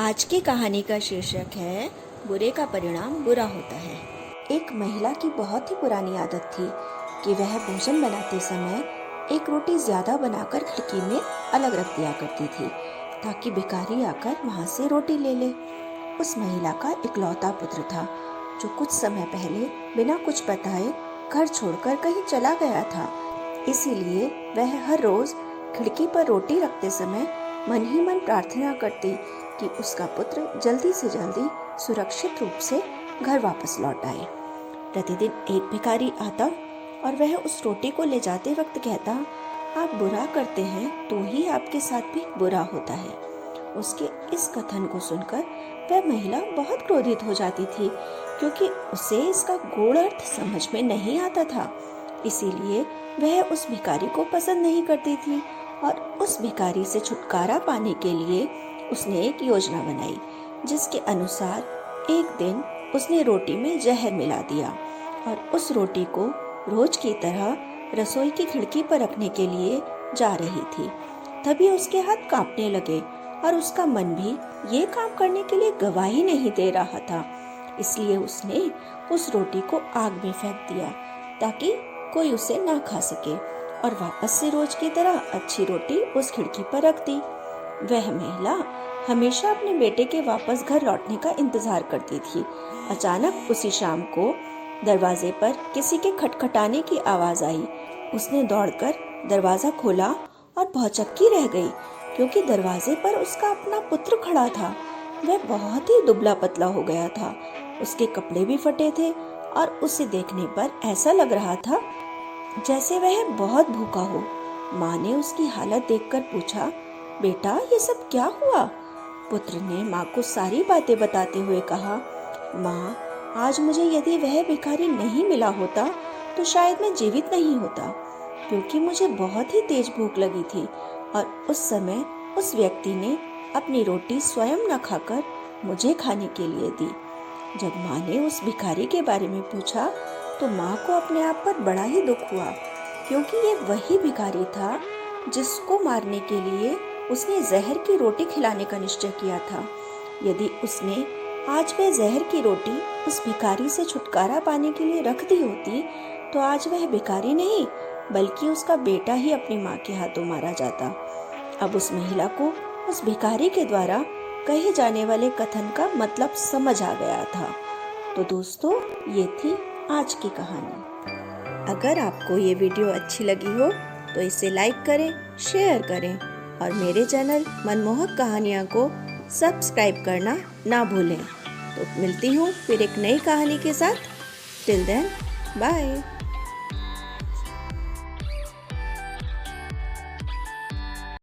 आज की कहानी का शीर्षक है बुरे का परिणाम बुरा होता है। एक महिला की बहुत ही पुरानी आदत थी कि वह भोजन बनाते समय एक रोटी ज्यादा बनाकर खिड़की में अलग रख दिया करती थी ताकि भिखारी आकर वहां से रोटी ले ले। उस महिला का इकलौता पुत्र था जो कुछ समय पहले बिना कुछ बताए घर छोड़कर कहीं चला गया था। इसीलिए वह हर रोज खिड़की पर रोटी रखते समय मन ही मन प्रार्थना करती कि उसका पुत्र जल्दी से जल्दी सुरक्षित रूप से घर वापस लौट आए। प्रतिदिन एक भिखारी आता और वह उस रोटी को ले जाते वक्त कहता, आप बुरा करते हैं तो ही आपके साथ भी बुरा होता है। उसके इस कथन को सुनकर वह महिला बहुत क्रोधित हो जाती थी क्योंकि उसे इसका गूढ़ अर्थ समझ में नहीं आता था। इसीलिए वह उस भिखारी को पसंद नहीं करती थी और उस भिखारी से छुटकारा पाने के लिए उसने एक योजना बनाई, जिसके अनुसार एक दिन उसने रोटी में जहर मिला दिया और उस रोटी को रोज की तरह रसोई की खिड़की पर रखने के लिए जा रही थी। तभी उसके हाथ कांपने लगे और उसका मन भी ये काम करने के लिए गवाही नहीं दे रहा था। इसलिए उसने उस रोटी को आग में फेंक दिया ताकि कोई उसे ना खा सके और वापस से रोज की तरह अच्छी रोटी उस खिड़की पर रख दी। वह महिला हमेशा अपने बेटे के वापस घर लौटने का इंतजार करती थी। अचानक उसी शाम को दरवाजे पर किसी के खटखटाने की आवाज आई। उसने दौड़कर दरवाजा खोला और भौचक्की रह गई क्योंकि दरवाजे पर उसका अपना पुत्र खड़ा था। वह बहुत ही दुबला पतला हो गया था, उसके कपड़े भी फटे थे और उसे देखने पर ऐसा लग रहा था जैसे वह बहुत भूखा हो। माँ ने उसकी हालत देखकर पूछा, बेटा ये सब क्या हुआ? पुत्र ने माँ को सारी बातें बताते हुए कहा, माँ आज मुझे यदि वह भिखारी नहीं मिला होता तो शायद मैं जीवित नहीं होता, क्योंकि मुझे बहुत ही तेज भूख लगी थी और उस समय उस व्यक्ति ने अपनी रोटी स्वयं न खाकर मुझे खाने के लिए दी। जब माँ ने उस भिखारी के बारे में पूछा तो माँ को अपने आप पर बड़ा ही दुख हुआ, क्योंकि ये वही भिखारी था जिसको मारने के लिए उसने जहर की रोटी खिलाने का निश्चय किया था। यदि उसने आज वह जहर की रोटी उस भिखारी से छुटकारा पाने के लिए रख दी होती तो आज वह भिखारी नहीं बल्कि उसका बेटा ही अपनी माँ के हाथों मारा जाता। अब उस महिला को उस भिखारी के द्वारा कहे जाने वाले कथन का मतलब समझ आ गया था। तो दोस्तों, ये थी आज की कहानी। अगर आपको ये वीडियो अच्छी लगी हो तो इसे लाइक करें, शेयर करें और मेरे चैनल मनमोहक कहानियाँ को सब्सक्राइब करना ना भूलें। तो मिलती हूँ फिर एक नई कहानी के साथ। Till then, bye.